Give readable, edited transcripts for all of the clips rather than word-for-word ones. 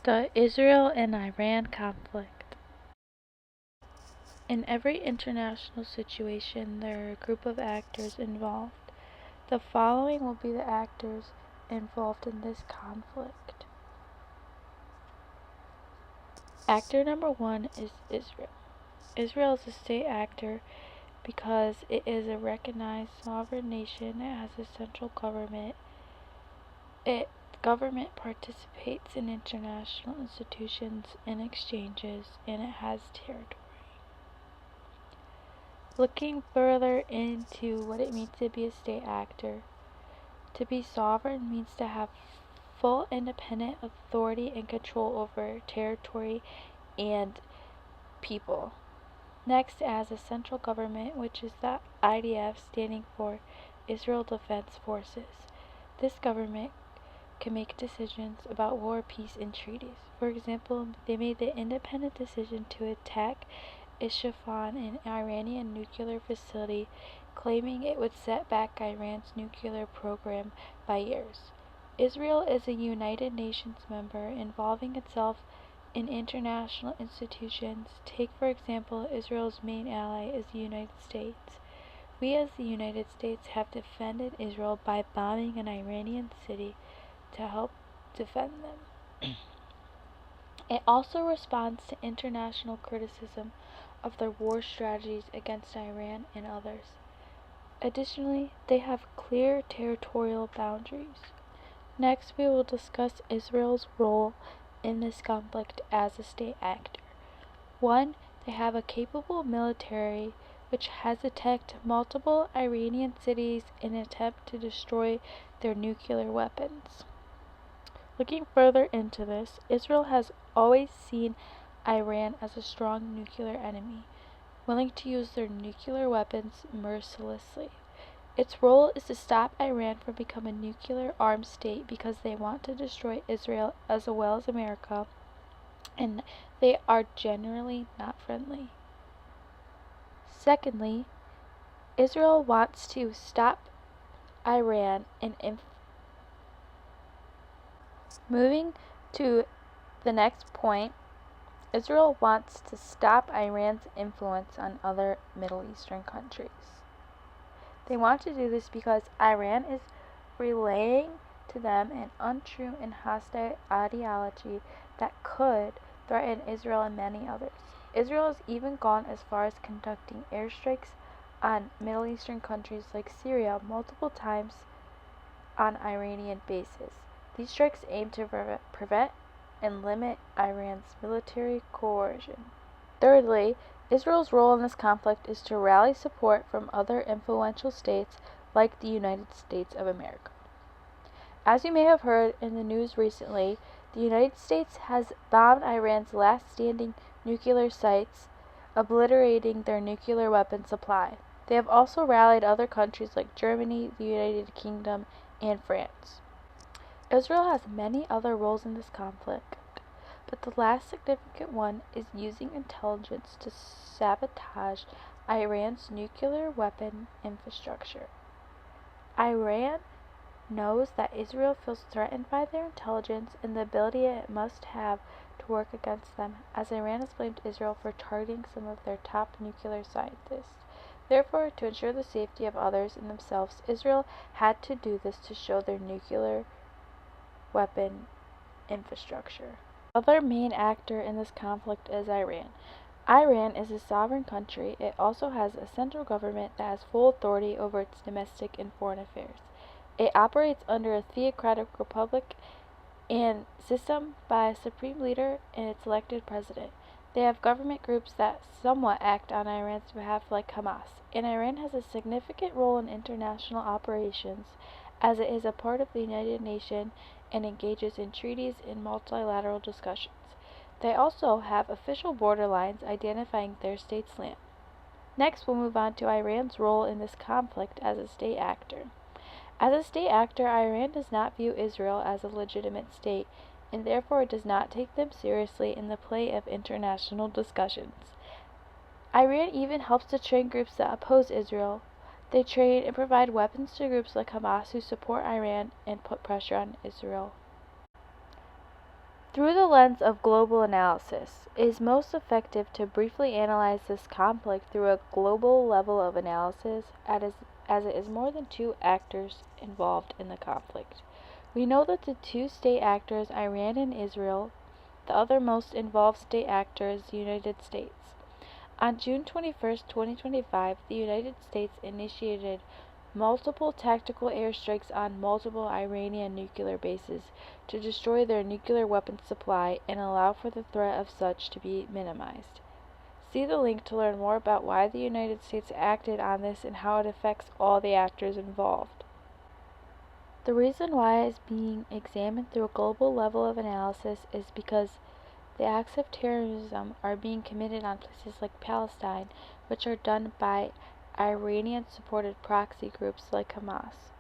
The Israel and Iran conflict. In every international situation, there are a group of actors involved. The following will be the actors involved in this conflict. Actor number 1 is Israel. Israel is a state actor because it is a recognized sovereign nation. It has a central government. Government participates in international institutions and exchanges, and it has territory. Looking further into what it means to be a state actor, to be sovereign means to have full independent authority and control over territory and people. Next, it has a central government, which is the IDF, standing for Israel Defense Forces. This government can make decisions about war, peace, and treaties. For example, they made the independent decision to attack Isfahan, an Iranian nuclear facility, claiming it would set back Iran's nuclear program by years. Israel is a United Nations member, involving itself in international institutions. Take, for example, Israel's main ally is the United States. We as the United States have defended Israel by bombing an Iranian city to help defend them. It also responds to international criticism of their war strategies against Iran and others. Additionally, they have clear territorial boundaries. Next, we will discuss Israel's role in this conflict as a state actor. 1. They have a capable military which has attacked multiple Iranian cities in an attempt to destroy their nuclear weapons. Looking further into this, Israel has always seen Iran as a strong nuclear enemy, willing to use their nuclear weapons mercilessly. Its role is to stop Iran from becoming a nuclear-armed state because they want to destroy Israel as well as America, and they are generally not friendly. Secondly, Israel wants to stop Iran and moving to the next point, Israel wants to stop Iran's influence on other Middle Eastern countries. They want to do this because Iran is relaying to them an untrue and hostile ideology that could threaten Israel and many others. Israel has even gone as far as conducting airstrikes on Middle Eastern countries like Syria multiple times on Iranian bases. These strikes aim to prevent and limit Iran's military coercion. Thirdly, Israel's role in this conflict is to rally support from other influential states like the United States of America. As you may have heard in the news recently, the United States has bombed Iran's last standing nuclear sites, obliterating their nuclear weapon supply. They have also rallied other countries like Germany, the United Kingdom, and France. Israel has many other roles in this conflict, but the last significant one is using intelligence to sabotage Iran's nuclear weapon infrastructure. Iran knows that Israel feels threatened by their intelligence and the ability it must have to work against them, as Iran has blamed Israel for targeting some of their top nuclear scientists. Therefore, to ensure the safety of others and themselves, Israel had to do this to show their nuclear weapon infrastructure. The other main actor in this conflict is Iran. Iran is a sovereign country. It also has a central government that has full authority over its domestic and foreign affairs. It operates under a theocratic republic and system by a supreme leader and its elected president. They have government groups that somewhat act on Iran's behalf, like Hamas, and Iran has a significant role in international operations as it is a part of the United Nations and engages in treaties and multilateral discussions. They also have official border lines identifying their state's land. Next, we'll move on to Iran's role in this conflict as a state actor. As a state actor, Iran does not view Israel as a legitimate state, and therefore does not take them seriously in the play of international discussions. Iran even helps to train groups that oppose Israel. They train and provide weapons to groups like Hamas who support Iran and put pressure on Israel. Through the lens of global analysis, it is most effective to briefly analyze this conflict through a global level of analysis, as it is more than two actors involved in the conflict. We know that the two state actors, Iran and Israel, the other most involved state actor is the United States. On June 21, 2025, the United States initiated multiple tactical airstrikes on multiple Iranian nuclear bases to destroy their nuclear weapons supply and allow for the threat of such to be minimized. See the link to learn more about why the United States acted on this and how it affects all the actors involved. The reason why it is being examined through a global level of analysis is because the acts of terrorism are being committed on places like Palestine, which are done by Iranian-supported proxy groups like Hamas.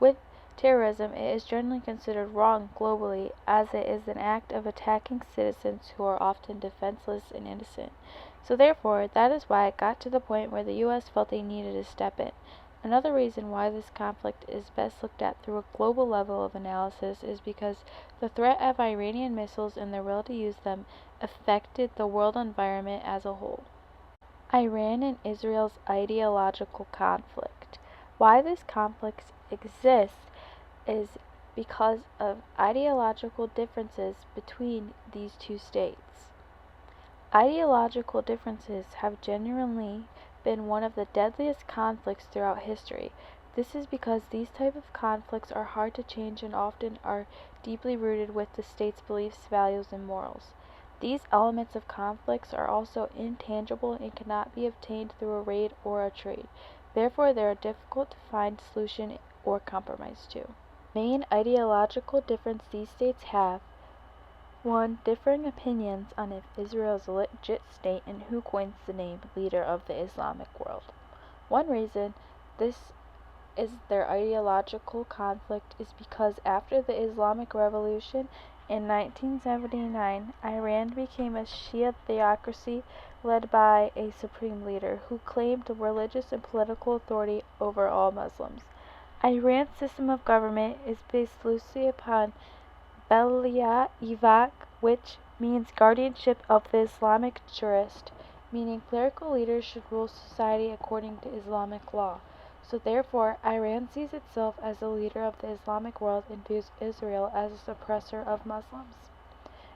With terrorism, it is generally considered wrong globally, as it is an act of attacking citizens who are often defenseless and innocent. So therefore, that is why it got to the point where the U.S. felt they needed to step in. Another reason why this conflict is best looked at through a global level of analysis is because the threat of Iranian missiles and their will to use them affected the world environment as a whole. Iran and Israel's ideological conflict. Why this conflict exists is because of ideological differences between these two states. Ideological differences have genuinely been one of the deadliest conflicts throughout history. This is because these type of conflicts are hard to change and often are deeply rooted with the state's beliefs, values, and morals. These elements of conflicts are also intangible and cannot be obtained through a raid or a trade. Therefore, they are difficult to find solution or compromise to. Main ideological difference these states have: 1. Differing opinions on if Israel is a legit state and who coins the name leader of the Islamic world. One reason this is their ideological conflict is because after the Islamic Revolution in 1979, Iran became a Shia theocracy led by a supreme leader who claimed religious and political authority over all Muslims. Iran's system of government is based loosely upon Belayat, which means guardianship of the Islamic jurist, meaning clerical leaders should rule society according to Islamic law. So therefore, Iran sees itself as the leader of the Islamic world and views Israel as a suppressor of Muslims.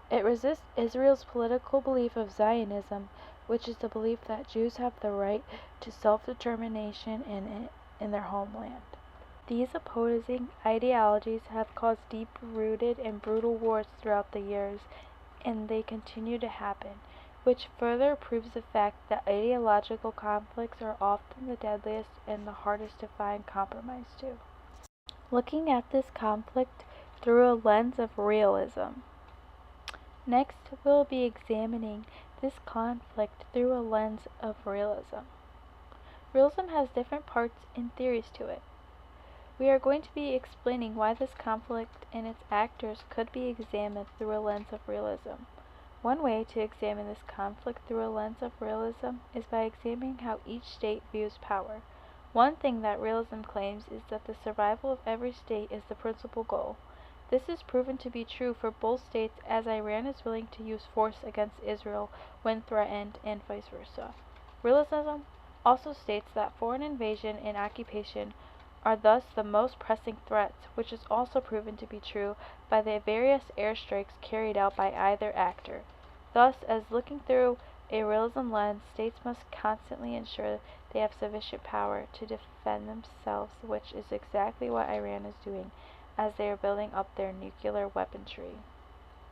It resists Israel's political belief of Zionism, which is the belief that Jews have the right to self-determination in their homeland. These opposing ideologies have caused deep-rooted and brutal wars throughout the years, and they continue to happen, which further proves the fact that ideological conflicts are often the deadliest and the hardest to find compromise to. Looking at this conflict through a lens of realism. Next, we'll be examining this conflict through a lens of realism. Realism has different parts and theories to it. We are going to be explaining why this conflict and its actors could be examined through a lens of realism. One way to examine this conflict through a lens of realism is by examining how each state views power. One thing that realism claims is that the survival of every state is the principal goal. This is proven to be true for both states, as Iran is willing to use force against Israel when threatened, and vice versa. Realism also states that foreign invasion and occupation are thus the most pressing threats, which is also proven to be true by the various airstrikes carried out by either actor. Thus, as looking through a realism lens, states must constantly ensure they have sufficient power to defend themselves, which is exactly what Iran is doing, as they are building up their nuclear weaponry.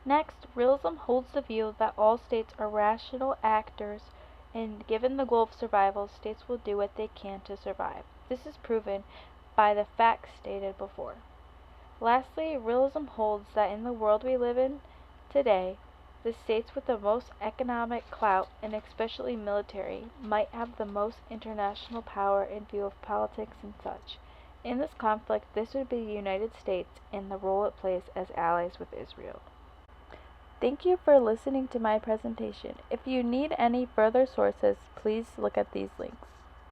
Next, realism holds the view that all states are rational actors, and given the goal of survival, states will do what they can to survive. This is proven by the facts stated before. Lastly, realism holds that in the world we live in today, the states with the most economic clout, and especially military, might have the most international power in view of politics and such. In this conflict, this would be the United States and the role it plays as allies with Israel. Thank you for listening to my presentation. If you need any further sources, please look at these links.